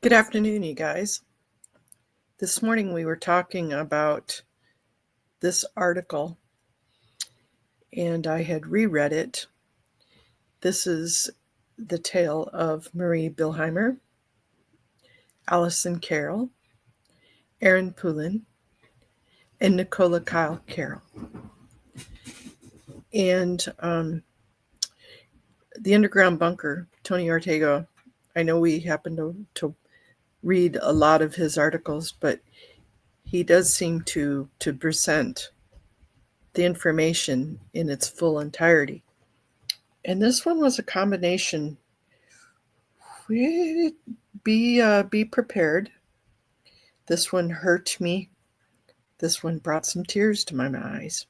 Good afternoon, you guys. This morning we were talking about this article, and I had reread it. This is the tale of Marie Bilheimer, Alison Carroll, Aaron Poulin, and Nichola Kyle-Carroll. And the Underground Bunker, Tony Ortega, I know we happen to read a lot of his articles, but he does seem to present the information in its full entirety. And this one was a combination. Be prepared. This one hurt me. This one brought some tears to my eyes.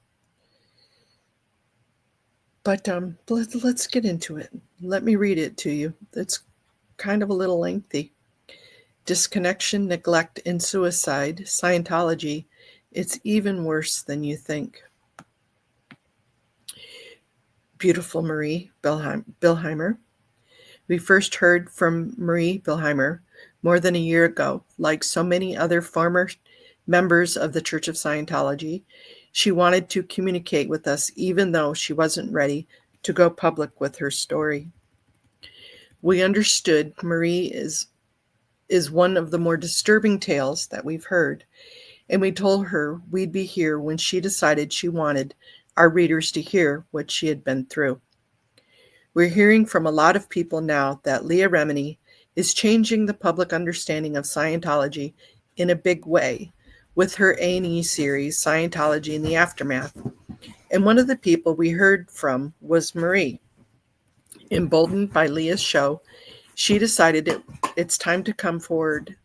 But let's get into it. Let me read it to you. It's kind of a little lengthy. Disconnection, neglect, and suicide. Scientology. It's even worse than you think. Beautiful Marie Bilheimer. We first heard from Marie Bilheimer more than a year ago. Like so many other former members of the Church of Scientology, she wanted to communicate with us even though she wasn't ready to go public with her story. We understood Marie is one of the more disturbing tales that we've heard, and we told her we'd be here when she decided she wanted our readers to hear what she had been through. We're hearing from a lot of people now that Leah Remini is changing the public understanding of Scientology in a big way with her A&E series, Scientology in the Aftermath. And one of the people we heard from was Marie. Emboldened by Leah's show, she decided it's time to come forward.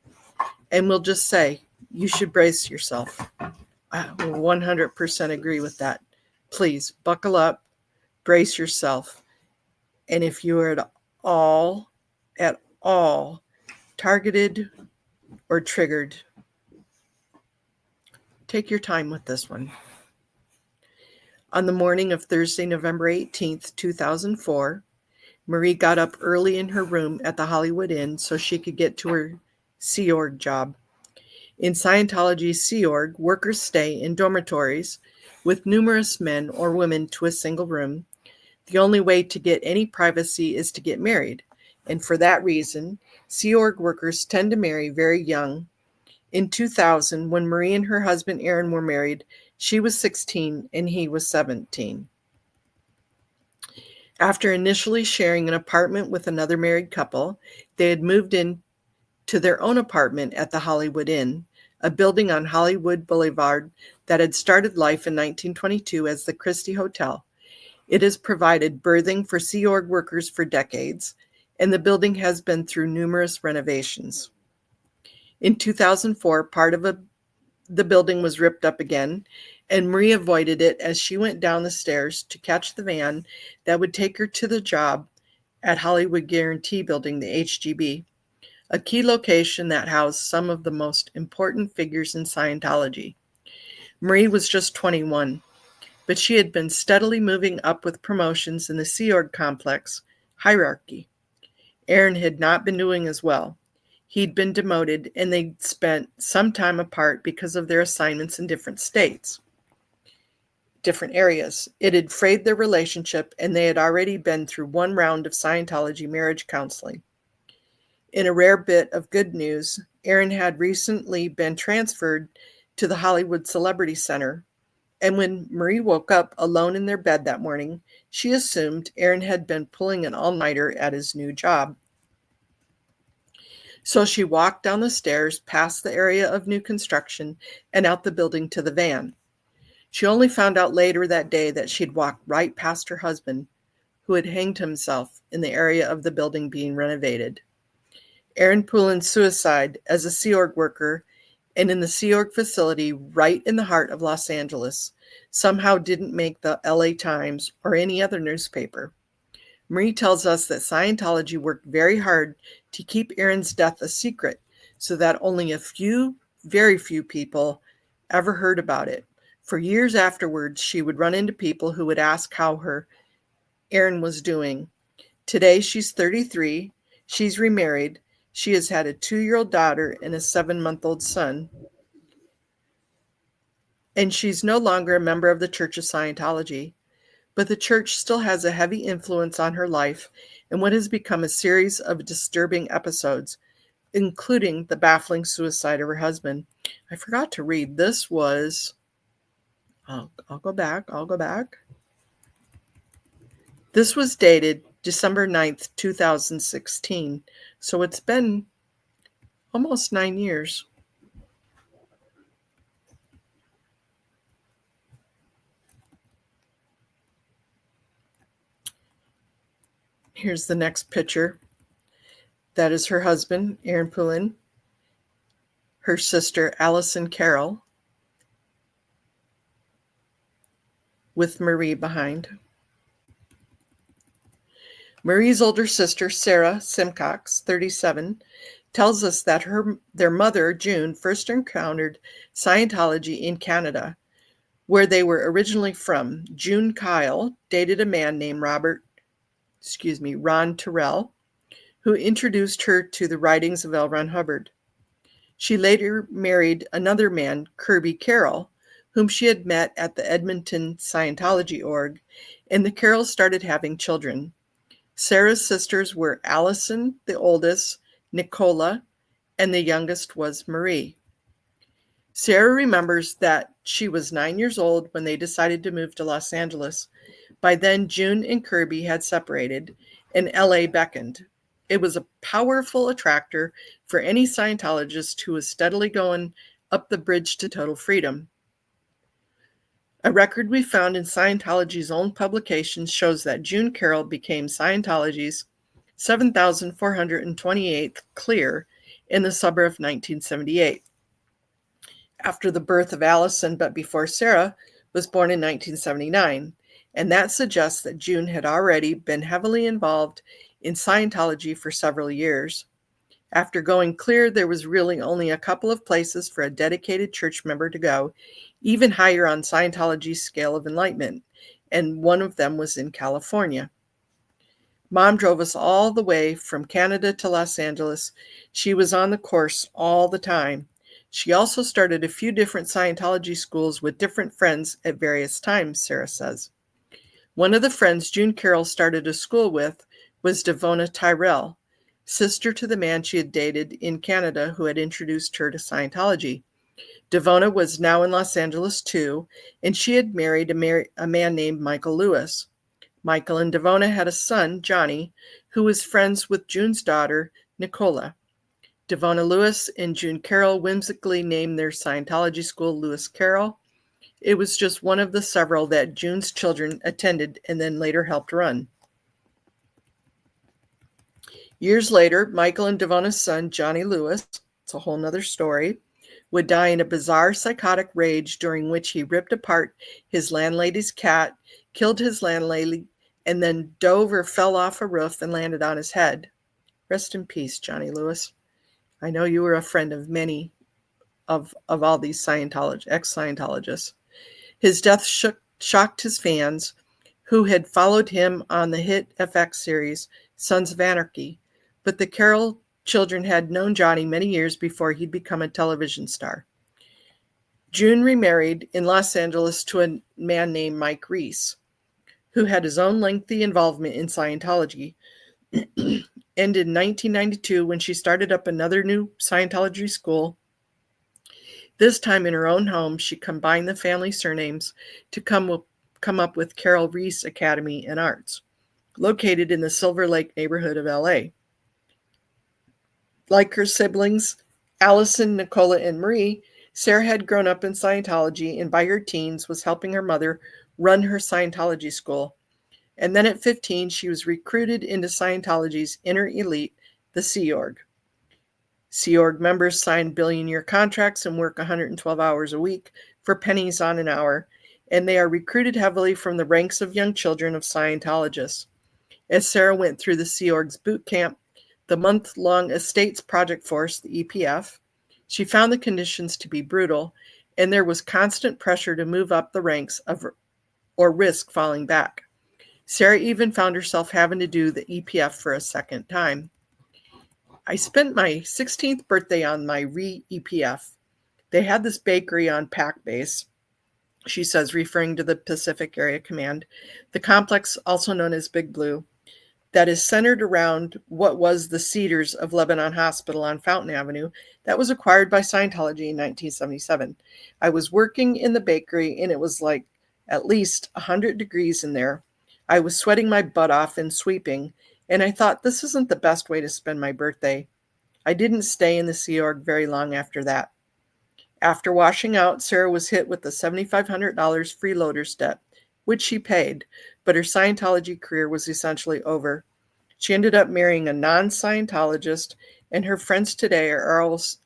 And we'll just say, you should brace yourself. I 100% agree with that. Please buckle up, brace yourself. And if you are at all targeted or triggered, take your time with this one. On the morning of Thursday, November 18th, 2004, Marie got up early in her room at the Hollywood Inn so she could get to her Sea Org job. In Scientology's Sea Org, workers stay in dormitories with numerous men or women to a single room. The only way to get any privacy is to get married, and for that reason, Sea Org workers tend to marry very young. In 2000, when Marie and her husband Aaron were married, she was 16 and he was 17. After initially sharing an apartment with another married couple, they had moved in to their own apartment at the Hollywood Inn, a building on Hollywood Boulevard that had started life in 1922 as the Christie Hotel. It has provided berthing for Sea Org workers for decades, and the building has been through numerous renovations. In 2004, part of the building was ripped up again, and Marie avoided it as she went down the stairs to catch the van that would take her to the job at Hollywood Guarantee Building, the HGB, a key location that housed some of the most important figures in Scientology. Marie was just 21. But she had been steadily moving up with promotions in the Sea Org complex hierarchy. Aaron had not been doing as well. He'd been demoted, and they'd spent some time apart because of their assignments in different states, different areas. It had frayed their relationship, and they had already been through one round of Scientology marriage counseling. In a rare bit of good news, Aaron had recently been transferred to the Hollywood Celebrity Center. And when Marie woke up alone in their bed that morning, she assumed Aaron had been pulling an all-nighter at his new job. So she walked down the stairs, past the area of new construction, and out the building to the van. She only found out later that day that she'd walked right past her husband, who had hanged himself in the area of the building being renovated. Aaron Poulin's suicide as a Sea Org worker and in the Sea Org facility right in the heart of Los Angeles somehow didn't make the LA Times or any other newspaper. Marie tells us that Scientology worked very hard to keep Aaron's death a secret so that only a few, very few people ever heard about it. For years afterwards, she would run into people who would ask how Aaron was doing. Today, she's 33. She's remarried. She has had a 2-year-old daughter and a 7-month-old son. And she's no longer a member of the Church of Scientology, but the church still has a heavy influence on her life and what has become a series of disturbing episodes, including the baffling suicide of her husband. I forgot to read. This was, I'll go back. This was dated December 9th, 2016. So it's been almost 9 years. Here's the next picture. That is her husband, Aaron Poulin, her sister, Alison Carroll, with Marie behind. Marie's older sister, Sarah Simcox, 37, tells us that their mother, June, first encountered Scientology in Canada, where they were originally from. June Kyle dated a man named Ron Terrell, who introduced her to the writings of L. Ron Hubbard. She later married another man, Carroll, whom she had met at the Edmonton Scientology org, and the Carrolls started having children. Sarah's sisters were Alison, the oldest, Nichola, and the youngest was Marie. Sarah remembers that she was 9 years old when they decided to move to Los Angeles. By then, June and Kirby had separated, and LA beckoned. It was a powerful attractor for any Scientologist who was steadily going up the bridge to total freedom. A record we found in Scientology's own publications shows that June Carroll became Scientology's 7,428th clear in the summer of 1978. After the birth of Alison, but before Sarah was born in 1979, and that suggests that June had already been heavily involved in Scientology for several years. After going clear, there was really only a couple of places for a dedicated church member to go, even higher on Scientology's scale of enlightenment, and one of them was in California. Mom drove us all the way from Canada to Los Angeles. She was on the course all the time. She also started a few different Scientology schools with different friends at various times, Sarah says. One of the friends June Carroll started a school with was Devona Tyrell, sister to the man she had dated in Canada who had introduced her to Scientology. Devona was now in Los Angeles too, and she had married a man named Michael Lewis. Michael and Devona had a son, Johnny, who was friends with June's daughter, Nichola. Devona Lewis and June Carroll whimsically named their Scientology school Lewis Carroll. It was just one of the several that June's children attended and then later helped run. Years later, Michael and Devona's son, Johnny Lewis, it's a whole nother story, would die in a bizarre psychotic rage during which he ripped apart his landlady's cat, killed his landlady, and then dove or fell off a roof and landed on his head. Rest in peace, Johnny Lewis. I know you were a friend of many of all these ex-Scientologists. His death shocked his fans, who had followed him on the hit FX series Sons of Anarchy, but the Carroll children had known Johnny many years before he'd become a television star. June remarried in Los Angeles to a man named Mike Reese, who had his own lengthy involvement in Scientology. And in 1992, when she started up another new Scientology school, this time in her own home, she combined the family surnames to come up with Carroll Reese Academy and Arts, located in the Silver Lake neighborhood of LA. Like her siblings, Alison, Nichola, and Marie, Sarah had grown up in Scientology and by her teens was helping her mother run her Scientology school. And then at 15, she was recruited into Scientology's inner elite, the Sea Org. Sea Org members sign billion-year contracts and work 112 hours a week for pennies on an hour, and they are recruited heavily from the ranks of young children of Scientologists. As Sarah went through the Sea Org's boot camp, the month-long Estates Project Force, the EPF, she found the conditions to be brutal, and there was constant pressure to move up the ranks or risk falling back. Sarah even found herself having to do the EPF for a second time. I spent my 16th birthday on my re-EPF. They had this bakery on Pack Base, she says, referring to the Pacific Area Command, the complex also known as Big Blue, that is centered around what was the Cedars of Lebanon Hospital on Fountain Avenue that was acquired by Scientology in 1977. I was working in the bakery and it was like at least 100 degrees in there. I was sweating my butt off and sweeping, and I thought this isn't the best way to spend my birthday. I didn't stay in the Sea Org very long after that. After washing out, Sarah was hit with the $7,500 freeloader's debt, which she paid, but her Scientology career was essentially over. She ended up marrying a non-Scientologist, and her friends today are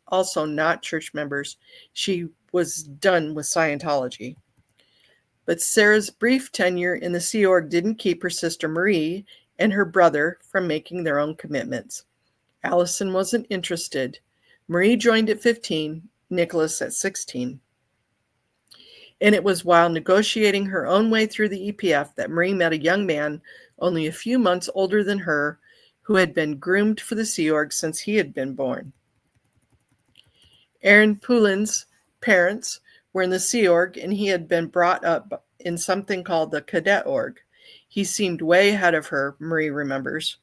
also not church members. She was done with Scientology. But Sarah's brief tenure in the Sea Org didn't keep her sister Marie and her brother from making their own commitments. Alison wasn't interested. Marie joined at 15, Nicholas at 16. And it was while negotiating her own way through the EPF that Marie met a young man only a few months older than her who had been groomed for the Sea Org since he had been born. Aaron Poulin's parents were in the Sea Org, and he had been brought up in something called the Cadet Org. He seemed way ahead of her, Marie remembers.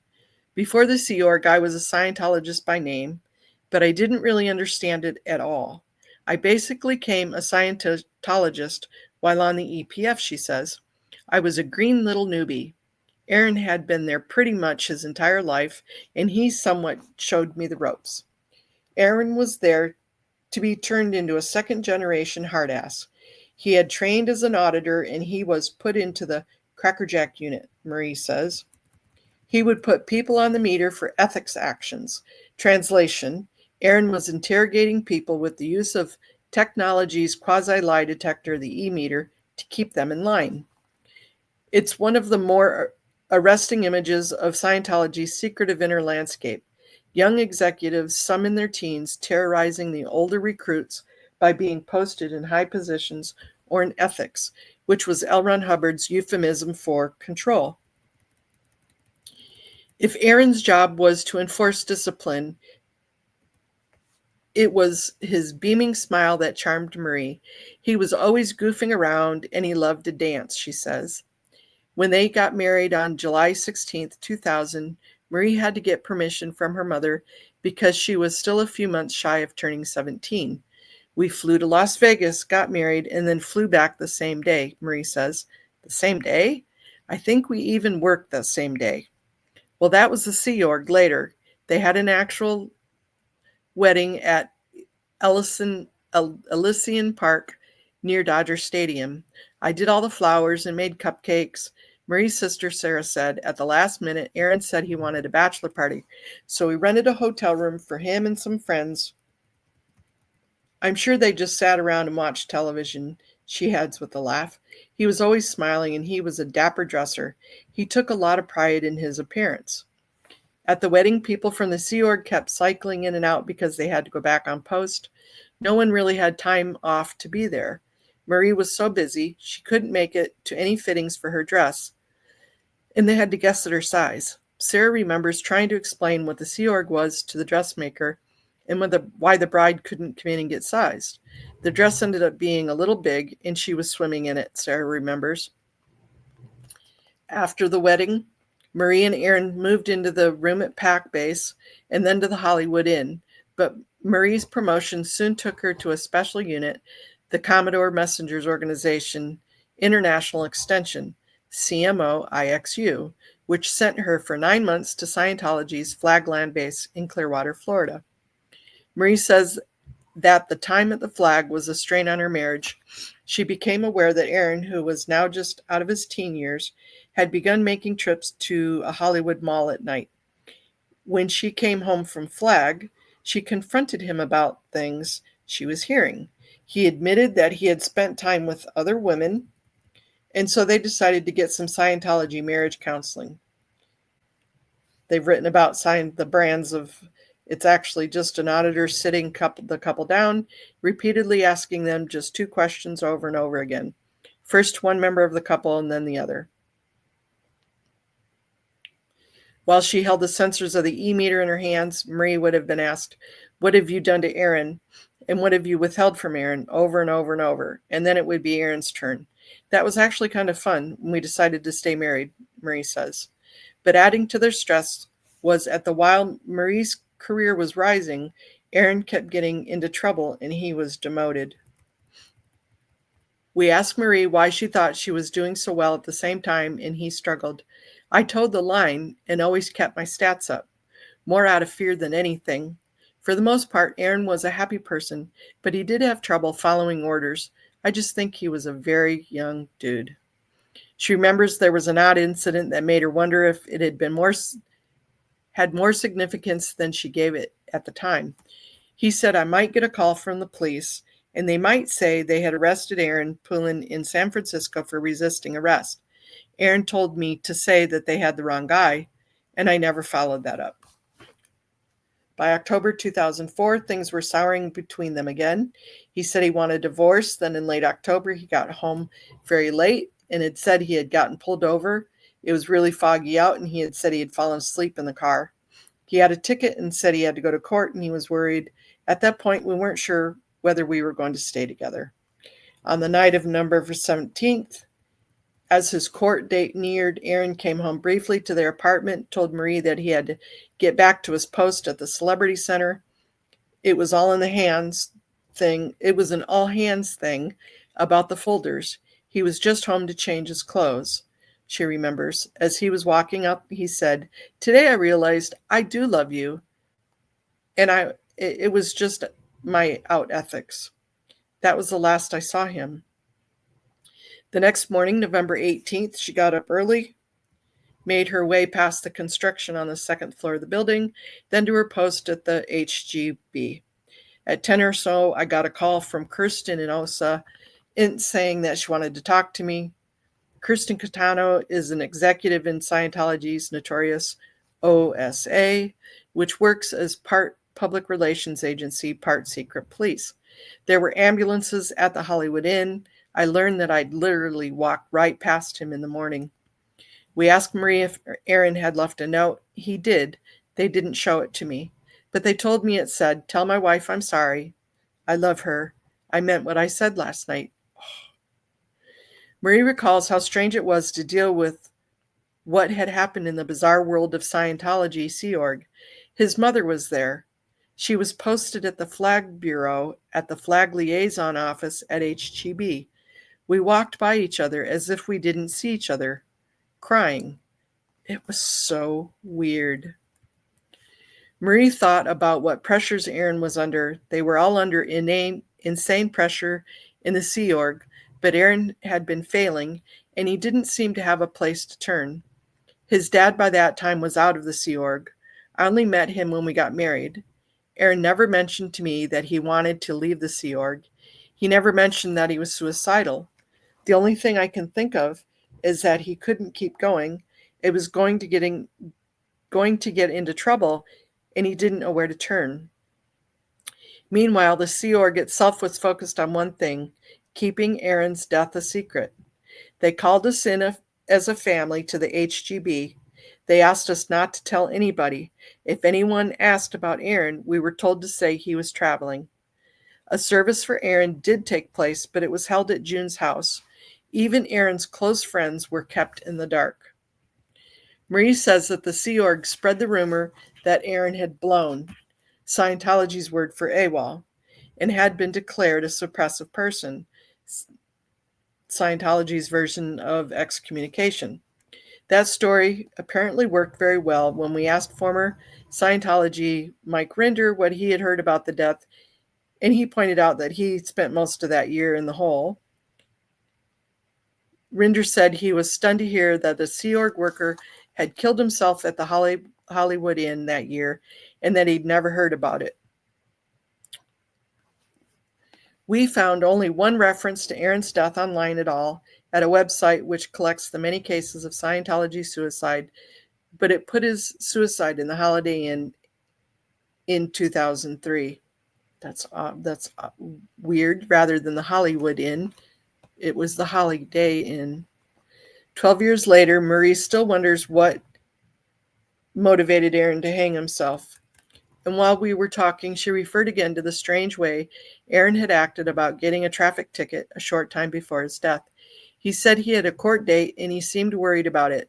Before the Sea Org, I was a Scientologist by name, but I didn't really understand it at all. I basically became a Scientologist while on the EPF, she says. I was a green little newbie. Aaron had been there pretty much his entire life, and he somewhat showed me the ropes. Aaron was there to be turned into a second-generation hard-ass. He had trained as an auditor, and he was put into the crackerjack unit, Marie says. He would put people on the meter for ethics actions. Translation: Aaron was interrogating people with the use of technology's quasi-lie detector, the E-meter, to keep them in line. It's one of the more arresting images of Scientology's secretive inner landscape. Young executives, some in their teens, terrorizing the older recruits by being posted in high positions or in ethics, which was L. Ron Hubbard's euphemism for control. If Aaron's job was to enforce discipline, it was his beaming smile that charmed Marie. He was always goofing around, and he loved to dance, she says. When they got married on July 16th, 2000, Marie had to get permission from her mother because she was still a few months shy of turning 17. We flew to Las Vegas, got married, and then flew back the same day, Marie says. The same day? I think we even worked the same day. Well, that was the Sea Org later. They had an actual wedding at Elysian Park near Dodger Stadium. I did all the flowers and made cupcakes. Marie's sister Sarah said, at the last minute, Aaron said he wanted a bachelor party, so we rented a hotel room for him and some friends. I'm sure they just sat around and watched television, she adds with a laugh. He was always smiling, and he was a dapper dresser. He took a lot of pride in his appearance. At the wedding, people from the Sea Org kept cycling in and out because they had to go back on post. No one really had time off to be there. Marie was so busy, she couldn't make it to any fittings for her dress, and they had to guess at her size. Sarah remembers trying to explain what the Sea Org was to the dressmaker and why the bride couldn't come in and get sized. The dress ended up being a little big, and she was swimming in it, Sarah remembers. After the wedding, Marie and Aaron moved into the room at Pack Base and then to the Hollywood Inn, but Marie's promotion soon took her to a special unit, the Commodore Messengers Organization International Extension, CMO-IXU, which sent her for 9 months to Scientology's Flagland base in Clearwater, Florida. Marie says that the time at the Flag was a strain on her marriage. She became aware that Aaron, who was now just out of his teen years, had begun making trips to a Hollywood mall at night. When she came home from Flag, she confronted him about things she was hearing. He admitted that he had spent time with other women, and so they decided to get some Scientology marriage counseling. They've written about the brands of, it's actually just an auditor sitting the couple down, repeatedly asking them just 2 questions over and over again. First one member of the couple and then the other. While she held the sensors of the e-meter in her hands, Marie would have been asked, "What have you done to Aaron? And what have you withheld from Aaron?" over and over and over. And then it would be Aaron's turn. That was actually kind of fun when we decided to stay married, Marie says. But adding to their stress was while Marie's career was rising, Aaron kept getting into trouble and he was demoted. We asked Marie why she thought she was doing so well at the same time, and he struggled. "I toed the line and always kept my stats up, more out of fear than anything. For the most part, Aaron was a happy person, but he did have trouble following orders. I just think he was a very young dude." She remembers there was an odd incident that made her wonder if it had more significance than she gave it at the time. He said, "I might get a call from the police, and they might say they had arrested Aaron Poulin in San Francisco for resisting arrest. Aaron told me to say that they had the wrong guy, and I never followed that up." By October 2004, things were souring between them again. He said he wanted a divorce. Then in late October, he got home very late and had said he had gotten pulled over. It was really foggy out, and he had said he had fallen asleep in the car. He had a ticket and said he had to go to court, and he was worried. At that point, we weren't sure whether we were going to stay together. On the night of November 17th, as his court date neared, Aaron came home briefly to their apartment, told Marie that he had to get back to his post at the Celebrity Center. It was all in the hands thing. It was an all hands thing about the folders. He was just home to change his clothes, she remembers. As he was walking up, he said, "Today I realized I do love you. And it was just my out ethics." That was the last I saw him. The next morning, November 18th, she got up early, made her way past the construction on the second floor of the building, then to her post at the HGB. At 10 or so, I got a call from Kirsten in OSA saying that she wanted to talk to me. Kirsten Catano is an executive in Scientology's notorious OSA, which works as part public relations agency, part secret police. There were ambulances at the Hollywood Inn. I learned that I'd literally walk right past him in the morning. We asked Marie if Aaron had left a note. He did. They didn't show it to me, but they told me it said, "Tell my wife I'm sorry. I love her. I meant what I said last night." Marie recalls how strange it was to deal with what had happened in the bizarre world of Scientology Sea Org. His mother was there. She was posted at the Flag Bureau at the Flag Liaison Office at HGB. We walked by each other as if we didn't see each other, crying. It was so weird. Marie thought about what pressures Aaron was under. They were all under insane pressure in the Sea Org, but Aaron had been failing, and he didn't seem to have a place to turn. His dad by that time was out of the Sea Org. I only met him when we got married. Aaron never mentioned to me that he wanted to leave the Sea Org. He never mentioned that he was suicidal. The only thing I can think of is that he couldn't keep going. It was going to get into trouble, and he didn't know where to turn. Meanwhile, the Sea Org itself was focused on one thing, keeping Aaron's death a secret. They called us in as a family to the HGB. They asked us not to tell anybody. If anyone asked about Aaron, we were told to say he was traveling. A service for Aaron did take place, but it was held at June's house. Even Aaron's close friends were kept in the dark. Marie says that the Sea Org spread the rumor that Aaron had blown, Scientology's word for AWOL, and had been declared a suppressive person, Scientology's version of excommunication. That story apparently worked very well. When we asked former Scientology Mike Rinder what he had heard about the death, and he pointed out that he spent most of that year in the hole, Rinder said he was stunned to hear that a Sea Org worker had killed himself at the Hollywood Inn that year, and that he'd never heard about it. We found only one reference to Aaron's death online at all, at a website which collects the many cases of Scientology suicide, but it put his suicide in the Holiday Inn in 2003. That's weird. Rather than the Hollywood Inn, it was the Holiday Inn. 12 years later, Marie still wonders what motivated Aaron to hang himself. And while we were talking, she referred again to the strange way Aaron had acted about getting a traffic ticket a short time before his death. He said he had a court date and he seemed worried about it.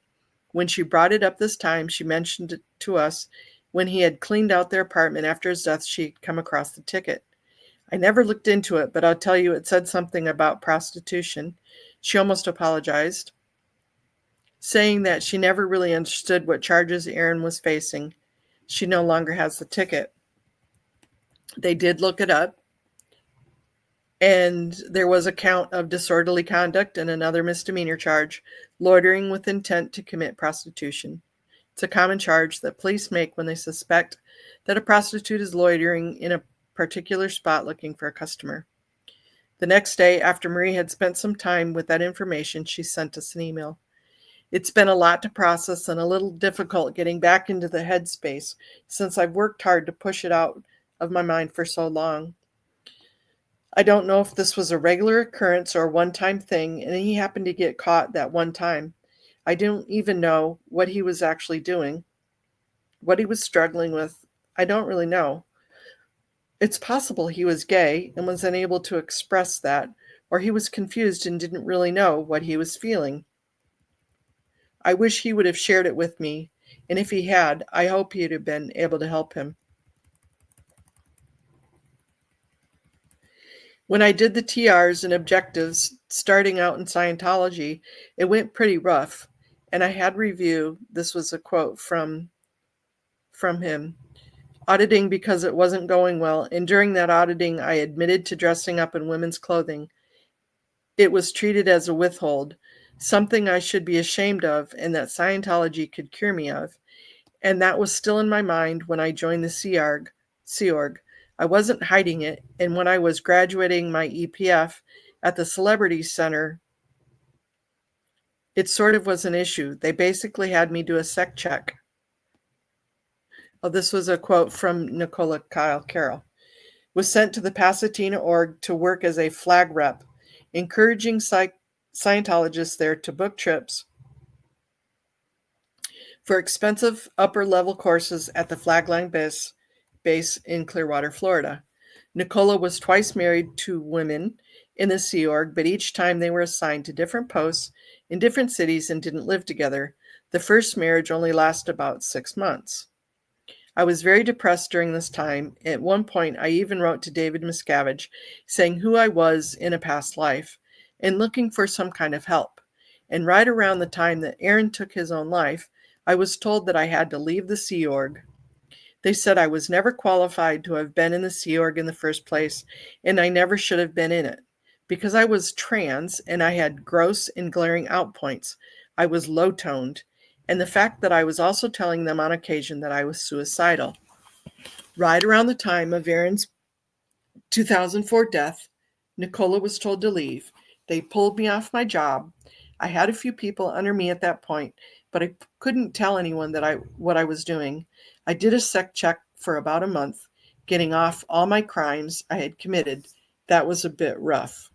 When she brought it up this time, she mentioned it to us when he had cleaned out their apartment after his death, she'd come across the ticket. I never looked into it, but I'll tell you it said something about prostitution. She almost apologized, saying that she never really understood what charges Aaron was facing. She no longer has the ticket. They did look it up, and there was a count of disorderly conduct and another misdemeanor charge, loitering with intent to commit prostitution. It's a common charge that police make when they suspect that a prostitute is loitering in a particular spot looking for a customer. The next day, after Marie had spent some time with that information, she sent us an email. It's been a lot to process and a little difficult getting back into the headspace since I've worked hard to push it out of my mind for so long. I don't know if this was a regular occurrence or a one-time thing, and he happened to get caught that one time. I don't even know what he was actually doing, what he was struggling with. I don't really know. It's possible he was gay and was unable to express that, or he was confused and didn't really know what he was feeling. I wish he would have shared it with me, and if he had, I hope he'd have been able to help him. When I did the TRs and objectives starting out in Scientology, it went pretty rough, and I had review. This was a quote from him. Auditing because it wasn't going well, and during that auditing, I admitted to dressing up in women's clothing. It was treated as a withhold, something I should be ashamed of and that Scientology could cure me of. And that was still in my mind when I joined the Sea Org. I wasn't hiding it, and when I was graduating my EPF at the Celebrity Center, it sort of was an issue. They basically had me do a sec check. Oh, this was a quote from Nichola Kyle-Carroll. Was sent to the Pasadena org to work as a flag rep, encouraging Scientologists there to book trips for expensive upper-level courses at the Flagline base in Clearwater, Florida. Nichola was twice married to women in the Sea Org, but each time they were assigned to different posts in different cities and didn't live together. The first marriage only lasted about 6 months. I was very depressed during this time. At one point, I even wrote to David Miscavige saying who I was in a past life and looking for some kind of help. And right around the time that Aaron took his own life, I was told that I had to leave the Sea Org. They said I was never qualified to have been in the Sea Org in the first place, and I never should have been in it. Because I was trans and I had gross and glaring outpoints, I was low-toned, and the fact that I was also telling them on occasion that I was suicidal. Right around the time of Aaron's 2004 death, Nichola was told to leave. They pulled me off my job. I had a few people under me at that point, but I couldn't tell anyone what I was doing. I did a sec check for about a month, getting off all my crimes I had committed. That was a bit rough.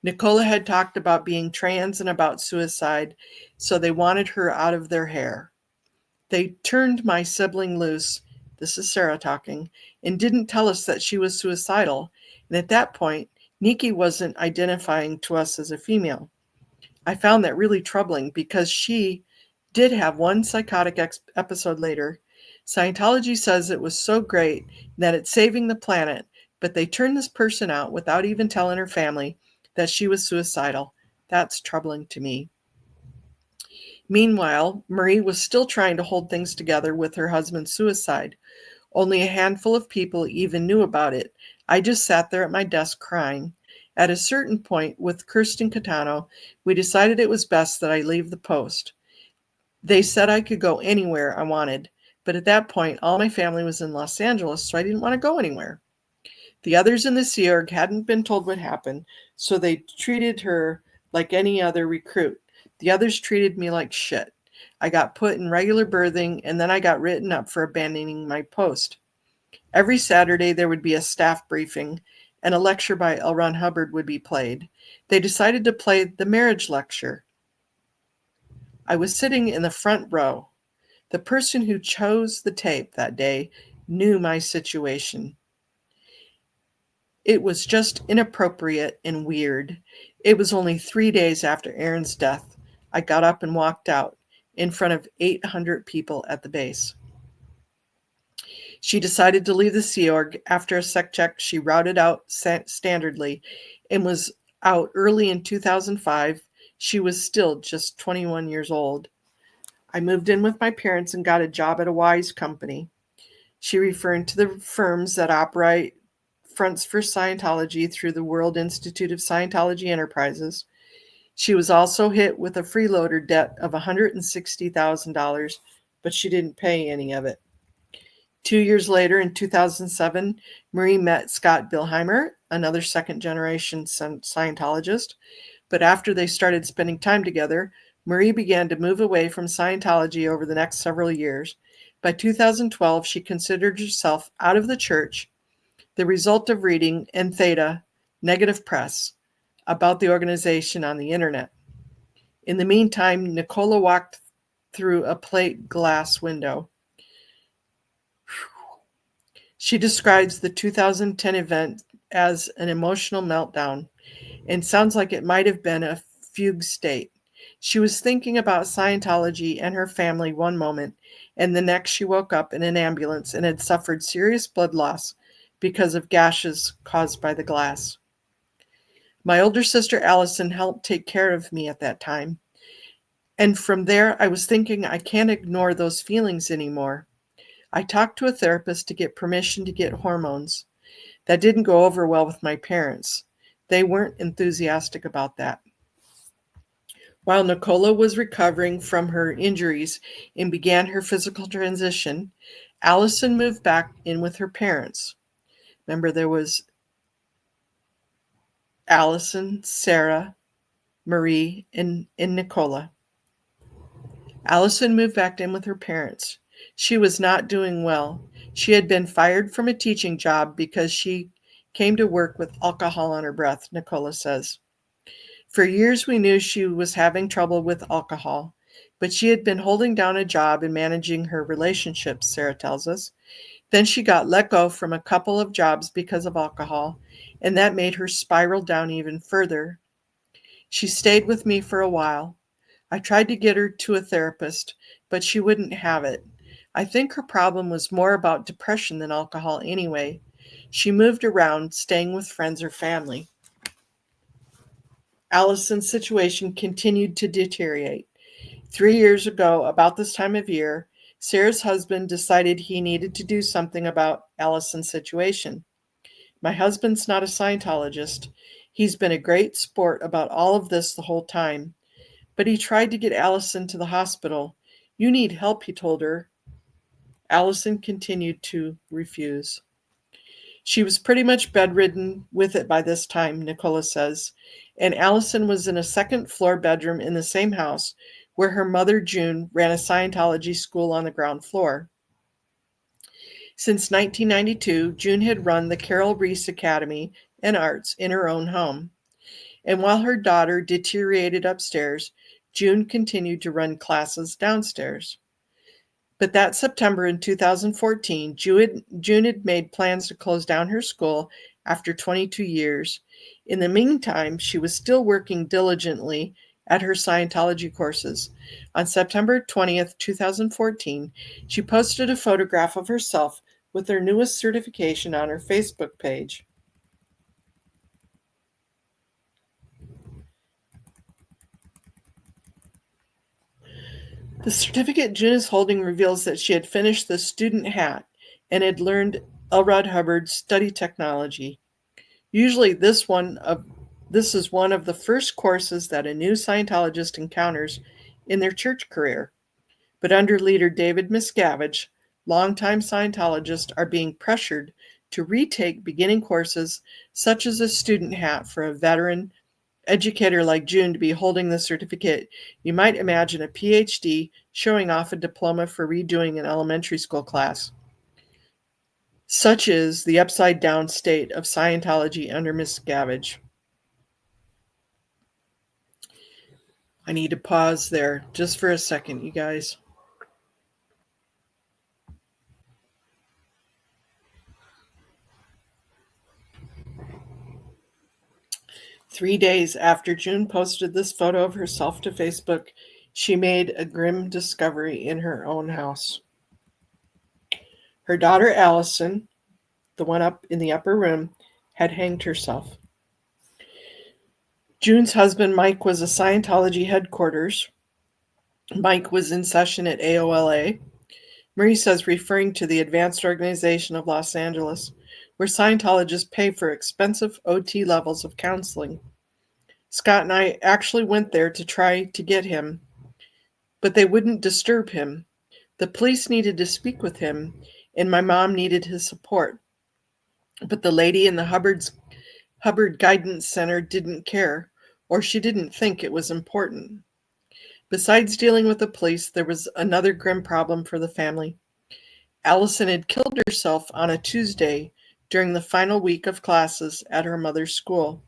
Nichola had talked about being trans and about suicide, so they wanted her out of their hair. They turned my sibling loose, this is Sarah talking, and didn't tell us that she was suicidal, and at that point, Nikki wasn't identifying to us as a female. I found that really troubling because she did have one psychotic episode later. Scientology says it was so great that it's saving the planet, but they turned this person out without even telling her family that she was suicidal. That's troubling to me. Meanwhile, Marie was still trying to hold things together with her husband's suicide. Only a handful of people even knew about it. I just sat there at my desk crying. At a certain point, with Kirsten Catano, we decided it was best that I leave the post. They said I could go anywhere I wanted, but at that point, all my family was in Los Angeles, so I didn't want to go anywhere. The others in the Sea Org hadn't been told what happened, so they treated her like any other recruit. The others treated me like shit. I got put in regular berthing, and then I got written up for abandoning my post. Every Saturday, there would be a staff briefing, and a lecture by L. Ron Hubbard would be played. They decided to play the marriage lecture. I was sitting in the front row. The person who chose the tape that day knew my situation. It was just inappropriate and weird. It was only 3 days after Aaron's death. I got up and walked out in front of 800 people at the base. She decided to leave the Sea Org. After a sec check, she routed out standardly and was out early in 2005. She was still just 21 years old. I moved in with my parents and got a job at a wise company. She referred to the firms that operate fronts for Scientology through the World Institute of Scientology Enterprises. She was also hit with a freeloader debt of $160,000, but she didn't pay any of it. 2 years later, in 2007, Marie met Scott Bilheimer, another second-generation Scientologist. But after they started spending time together, Marie began to move away from Scientology over the next several years. By 2012, she considered herself out of the church, the result of reading En Theta, negative press, about the organization on the internet. In the meantime, Nichola walked through a plate glass window. She describes the 2010 event as an emotional meltdown and sounds like it might have been a fugue state. She was thinking about Scientology and her family one moment, and the next she woke up in an ambulance and had suffered serious blood loss because of gashes caused by the glass. My older sister Alison helped take care of me at that time. And from there, I was thinking I can't ignore those feelings anymore. I talked to a therapist to get permission to get hormones. That didn't go over well with my parents. They weren't enthusiastic about that. While Nichola was recovering from her injuries and began her physical transition, Alison moved back in with her parents. Remember, there was Alison, Sarah, Marie, and Nichola. Alison moved back in with her parents. She was not doing well. She had been fired from a teaching job because she came to work with alcohol on her breath, Nichola says. For years, we knew she was having trouble with alcohol, but she had been holding down a job and managing her relationships, Sarah tells us. Then she got let go from a couple of jobs because of alcohol, and that made her spiral down even further. She stayed with me for a while. I tried to get her to a therapist, but she wouldn't have it. I think her problem was more about depression than alcohol anyway. She moved around, staying with friends or family. Alison's situation continued to deteriorate. 3 years ago, about this time of year, Sarah's husband decided he needed to do something about Alison's situation. My husband's not a Scientologist. He's been a great sport about all of this the whole time. But he tried to get Alison to the hospital. You need help, he told her. Alison continued to refuse. She was pretty much bedridden with it by this time, Nichola says, and Alison was in a second-floor bedroom in the same house where her mother, June, ran a Scientology school on the ground floor. Since 1992, June had run the Carroll Reese Academy and Arts in her own home. And while her daughter deteriorated upstairs, June continued to run classes downstairs. But that September in 2014, June had made plans to close down her school after 22 years. In the meantime, she was still working diligently at her Scientology courses. On September 20th, 2014, she posted a photograph of herself with her newest certification on her Facebook page. The certificate June is holding reveals that she had finished the student hat and had learned L. Ron Hubbard's study technology. Usually this is one of the first courses that a new Scientologist encounters in their church career. But under leader David Miscavige, longtime Scientologists are being pressured to retake beginning courses such as a student hat for a veteran educator like June to be holding the certificate. You might imagine a PhD showing off a diploma for redoing an elementary school class. Such is the upside-down state of Scientology under Miscavige. I need to pause there just for a second, you guys. 3 days after June posted this photo of herself to Facebook, she made a grim discovery in her own house. Her daughter Alison, the one up in the upper room, had hanged herself. June's husband, Mike, was at Scientology headquarters. Mike was in session at AOLA. Marie says, referring to the Advanced Organization of Los Angeles, where Scientologists pay for expensive OT levels of counseling. Scott and I actually went there to try to get him, but they wouldn't disturb him. The police needed to speak with him, and my mom needed his support. But the lady in the Hubbard Guidance Center didn't care, or she didn't think it was important. Besides dealing with the police, there was another grim problem for the family. Alison had killed herself on a Tuesday during the final week of classes at her mother's school.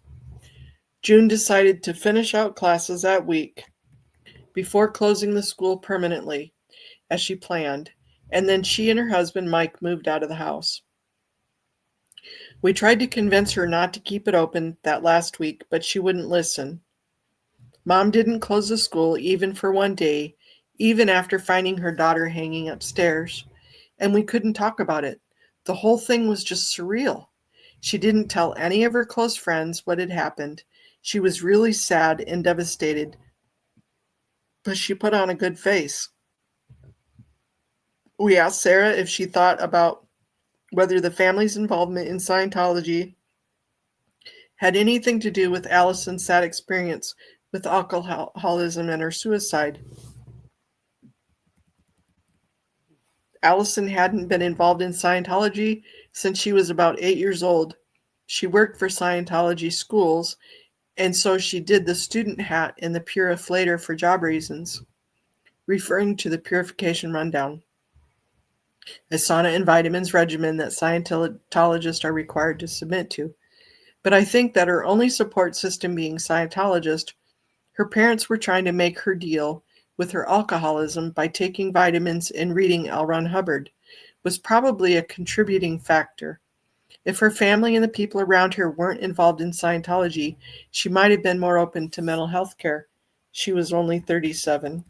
June decided to finish out classes that week before closing the school permanently, as she planned, and then she and her husband Mike moved out of the house. We tried to convince her not to keep it open that last week, but she wouldn't listen. Mom didn't close the school even for one day, even after finding her daughter hanging upstairs, and we couldn't talk about it. The whole thing was just surreal. She didn't tell any of her close friends what had happened. She was really sad and devastated, but she put on a good face. We asked Sarah if she thought about whether the family's involvement in Scientology had anything to do with Alison's sad experience with alcoholism and her suicide. Alison hadn't been involved in Scientology since she was about 8 years old. She worked for Scientology schools, and so she did the student hat and the purif later for job reasons, referring to the purification rundown, a sauna and vitamins regimen that Scientologists are required to submit to. But I think that her only support system being Scientologist, her parents were trying to make her deal with her alcoholism by taking vitamins and reading L. Ron Hubbard, was probably a contributing factor. If her family and the people around her weren't involved in Scientology, she might have been more open to mental health care. She was only 37.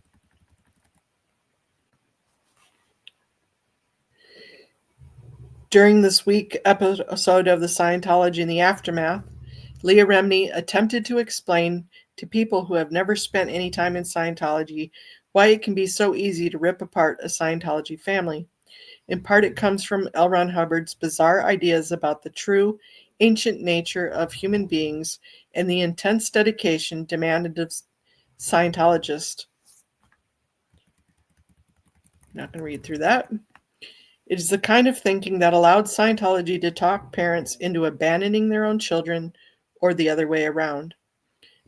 During this week episode of the Scientology in the Aftermath, Leah Remini attempted to explain to people who have never spent any time in Scientology why it can be so easy to rip apart a Scientology family. In part, it comes from L. Ron Hubbard's bizarre ideas about the true, ancient nature of human beings and the intense dedication demanded of Scientologists. I'm not going to read through that. It is the kind of thinking that allowed Scientology to talk parents into abandoning their own children or the other way around.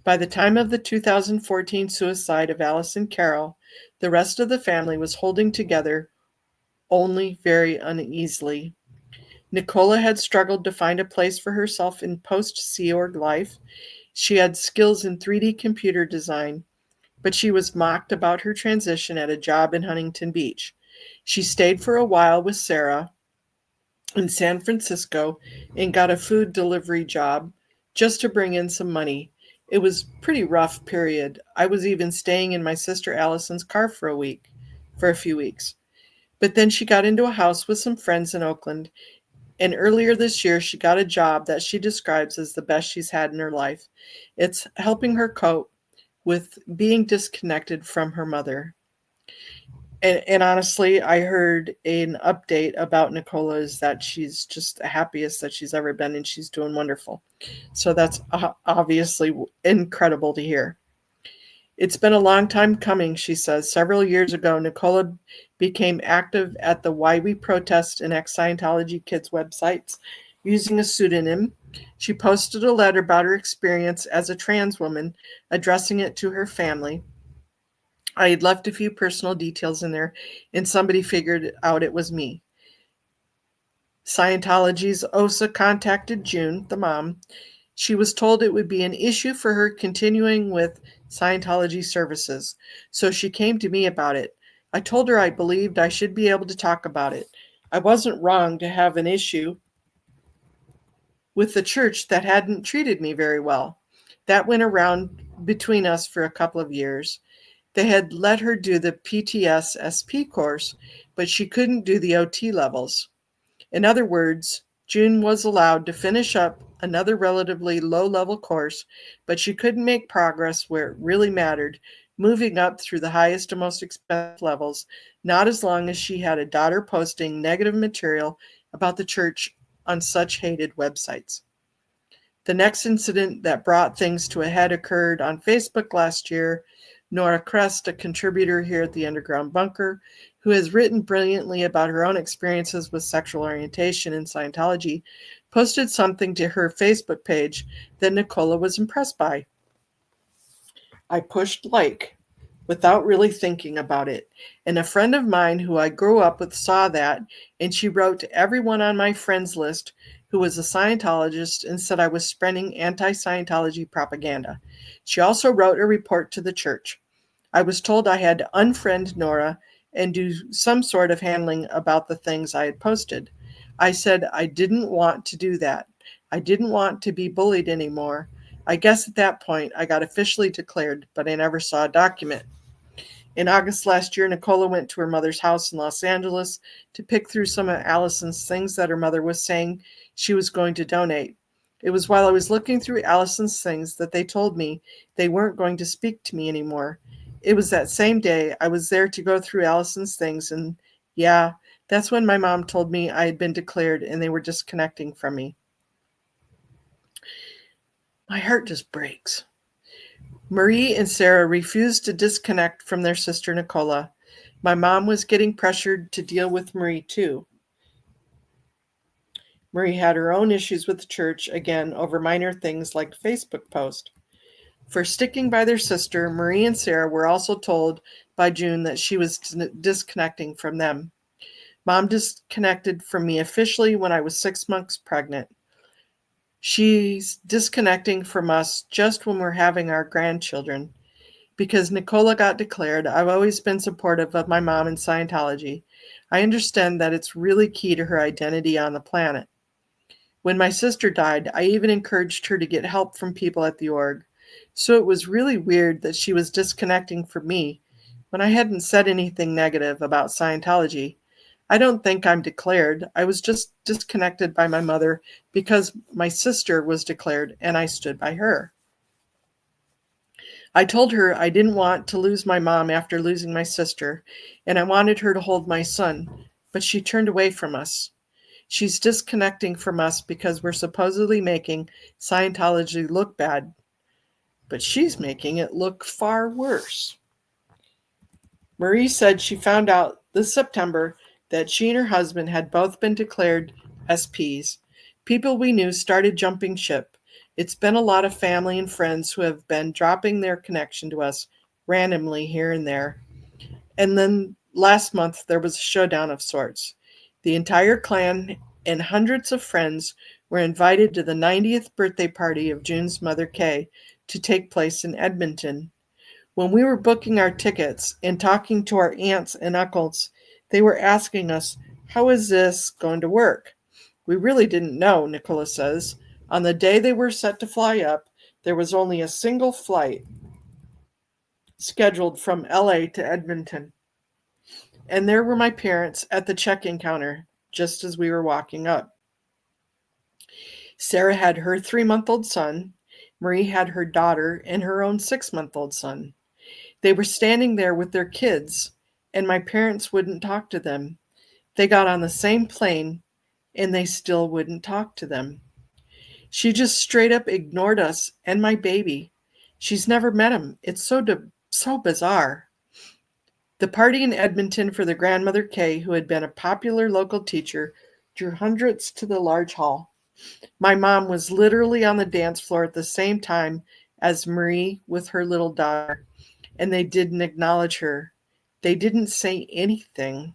By the time of the 2014 suicide of Alison Carroll, the rest of the family was holding together only very uneasily. Nichola had struggled to find a place for herself in post-Sea Org life. She had skills in 3D computer design, but she was mocked about her transition at a job in Huntington Beach. She stayed for a while with Sarah in San Francisco and got a food delivery job just to bring in some money. It was a pretty rough period. I was even staying in my sister Alison's car for a few weeks. But then she got into a house with some friends in Oakland, and earlier this year she got a job that she describes as the best she's had in her life. It's helping her cope with being disconnected from her mother. And honestly, I heard an update about Nichola is that she's just the happiest that she's ever been, and she's doing wonderful. So that's obviously incredible to hear. It's been a long time coming, she says. Several years ago, Nichola became active at the Why We Protest and Ex-Scientology Kids websites using a pseudonym. She posted a letter about her experience as a trans woman, addressing it to her family. I had left a few personal details in there, and somebody figured out it was me. Scientology's OSA contacted June, the mom. She was told it would be an issue for her continuing with Scientology services, so she came to me about it. I told her I believed I should be able to talk about it. I wasn't wrong to have an issue with the church that hadn't treated me very well. That went around between us for a couple of years. They had let her do the PTS SP course, but she couldn't do the OT levels. In other words, June was allowed to finish up another relatively low-level course, but she couldn't make progress where it really mattered, moving up through the highest and most expensive levels, not as long as she had a daughter posting negative material about the church on such hated websites. The next incident that brought things to a head occurred on Facebook last year. Nora Crest, a contributor here at the Underground Bunker, who has written brilliantly about her own experiences with sexual orientation in Scientology, posted something to her Facebook page that Nichola was impressed by. I pushed like without really thinking about it, and a friend of mine who I grew up with saw that, and she wrote to everyone on my friends list who was a Scientologist and said I was spreading anti-Scientology propaganda. She also wrote a report to the church. I was told I had to unfriend Nora and do some sort of handling about the things I had posted. I said I didn't want to do that. I didn't want to be bullied anymore. I guess at that point I got officially declared, but I never saw a document. In August last year, Nichola went to her mother's house in Los Angeles to pick through some of Alison's things that her mother was saying she was going to donate. It was while I was looking through Alison's things that they told me they weren't going to speak to me anymore. It was that same day I was there to go through Alison's things, and yeah, that's when my mom told me I had been declared and they were disconnecting from me. My heart just breaks. Marie and Sarah refused to disconnect from their sister Nichola. My mom was getting pressured to deal with Marie too. Marie had her own issues with the church, again, over minor things like Facebook post. For sticking by their sister, Marie and Sarah were also told by June that she was disconnecting from them. Mom disconnected from me officially when I was 6 months pregnant. She's disconnecting from us just when we're having our grandchildren. Because Nichola got declared, I've always been supportive of my mom in Scientology. I understand that it's really key to her identity on the planet. When my sister died, I even encouraged her to get help from people at the org. So it was really weird that she was disconnecting from me when I hadn't said anything negative about Scientology. I don't think I'm declared. I was just disconnected by my mother because my sister was declared and I stood by her. I told her I didn't want to lose my mom after losing my sister, and I wanted her to hold my son, but she turned away from us. She's disconnecting from us because we're supposedly making Scientology look bad, but she's making it look far worse. Marie said she found out this September that she and her husband had both been declared SPs. People we knew started jumping ship. It's been a lot of family and friends who have been dropping their connection to us randomly here and there. And then last month there was a showdown of sorts. The entire clan and hundreds of friends were invited to the 90th birthday party of June's mother, Kay, to take place in Edmonton. When we were booking our tickets and talking to our aunts and uncles, they were asking us, how is this going to work? We really didn't know, Nichola says. On the day they were set to fly up, there was only a single flight scheduled from LA to Edmonton. And there were my parents at the check-in counter just as we were walking up. Sarah had her 3-month-old son. Marie had her daughter and her own 6-month-old son. They were standing there with their kids, and my parents wouldn't talk to them. They got on the same plane, and they still wouldn't talk to them. She just straight up ignored us and my baby. She's never met him. It's so bizarre. The party in Edmonton for the grandmother Kay, who had been a popular local teacher, drew hundreds to the large hall. My mom was literally on the dance floor at the same time as Marie with her little daughter, and they didn't acknowledge her. They didn't say anything.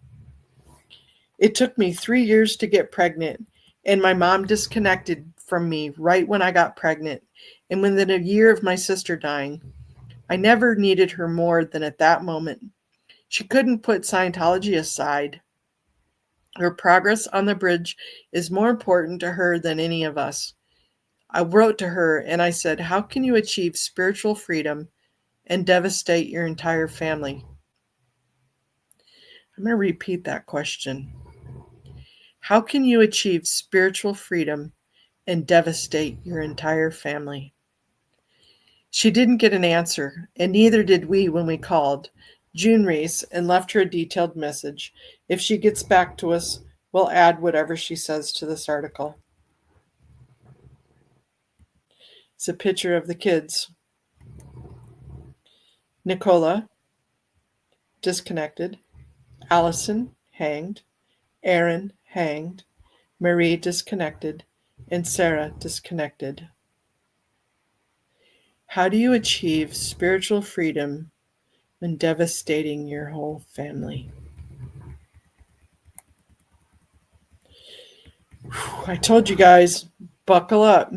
It took me 3 years to get pregnant, and my mom disconnected from me right when I got pregnant, and within a year of my sister dying. I never needed her more than at that moment. She couldn't put Scientology aside. Her progress on the bridge is more important to her than any of us. I wrote to her and I said, how can you achieve spiritual freedom and devastate your entire family? I'm going to repeat that question. How can you achieve spiritual freedom and devastate your entire family? She didn't get an answer, and neither did we when we called June Reese and left her a detailed message. If she gets back to us, we'll add whatever she says to this article. It's a picture of the kids. Nichola, disconnected. Alison, hanged. Aaron, hanged. Marie, disconnected. And Sarah, disconnected. How do you achieve spiritual freedom when devastating your whole family? I told you guys, buckle up.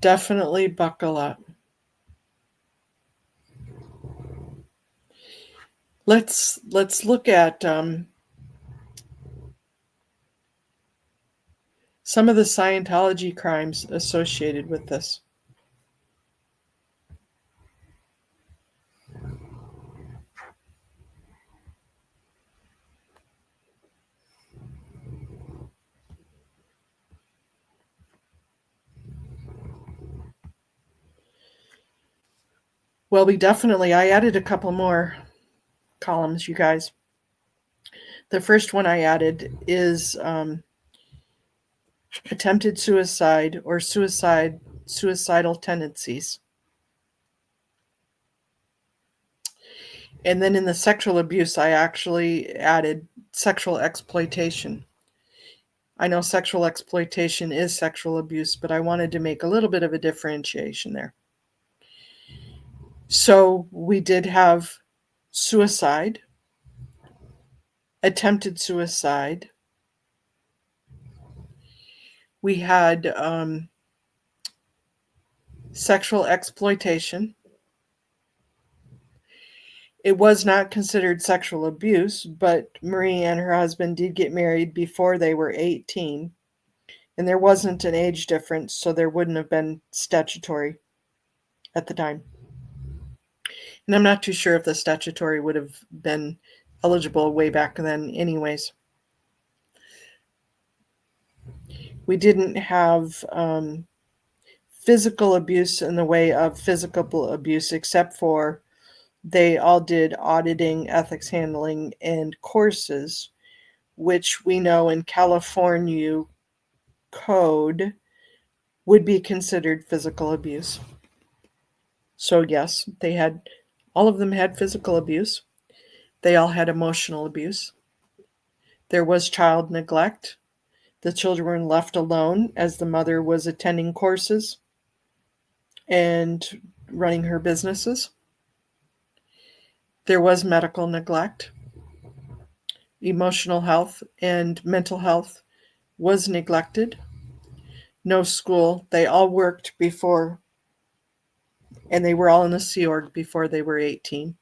Definitely buckle up. Let's look at some of the Scientology crimes associated with this. Well, I added a couple more columns, you guys. The first one I added is attempted suicide or suicidal tendencies. And then in the sexual abuse, I actually added sexual exploitation. I know sexual exploitation is sexual abuse, but I wanted to make a little bit of a differentiation there. So we did have suicide, attempted suicide. We had sexual exploitation. It was not considered sexual abuse, but Marie and her husband did get married before they were 18. And there wasn't an age difference, so there wouldn't have been statutory at the time. And I'm not too sure if the statutory would have been eligible way back then anyways. We didn't have physical abuse in the way of physical abuse, except for they all did auditing, ethics handling, and courses, which we know in California code would be considered physical abuse. So yes, all of them had physical abuse. They all had emotional abuse. There was child neglect. The children were left alone as the mother was attending courses and running her businesses. There was medical neglect. Emotional health and mental health was neglected. No school. They all worked before, and they were all in the Sea Org before they were 18.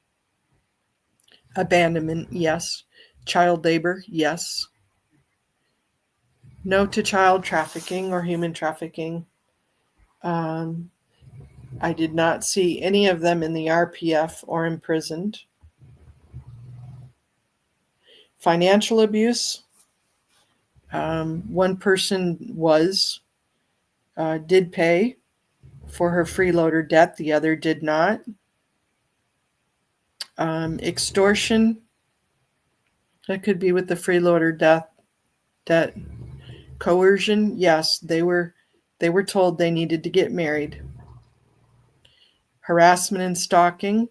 Abandonment, yes. Child labor, yes. No to child trafficking or human trafficking. I did not see any of them in the RPF or imprisoned. Financial abuse. One person did pay for her freeloader debt. The other did not. Extortion. That could be with the freeloader debt. Coercion. Yes, they were told they needed to get married. Harassment and stalking.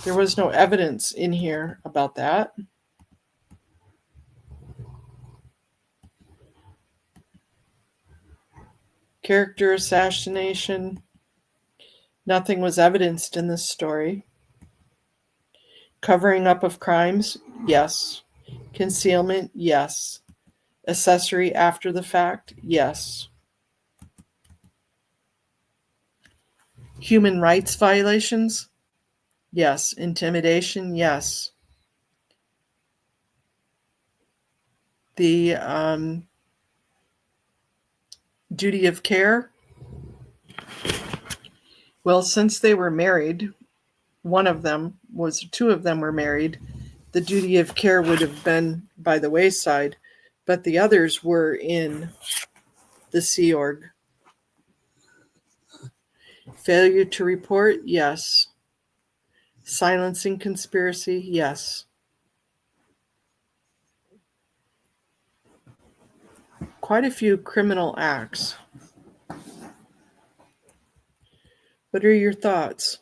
There was no evidence in here about that. Character assassination. Nothing was evidenced in this story. Covering up of crimes, yes. Concealment, yes. Accessory after the fact, yes. Human rights violations, yes. Intimidation, yes. The Duty of care. Well, since they were married, two of them were married, the duty of care would have been by the wayside, but the others were in the Sea Org. Failure to report, yes. Silencing conspiracy, yes. Quite a few criminal acts. What are your thoughts?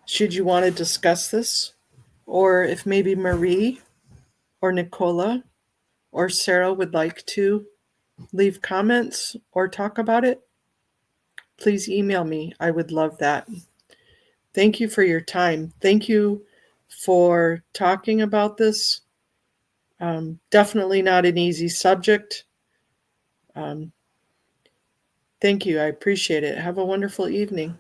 Should you want to discuss this? Or if maybe Marie or Nichola or Sarah would like to leave comments or talk about it, please email me. I would love that. Thank you for your time. Thank you for talking about this. Definitely not an easy subject. Thank you. I appreciate it. Have a wonderful evening.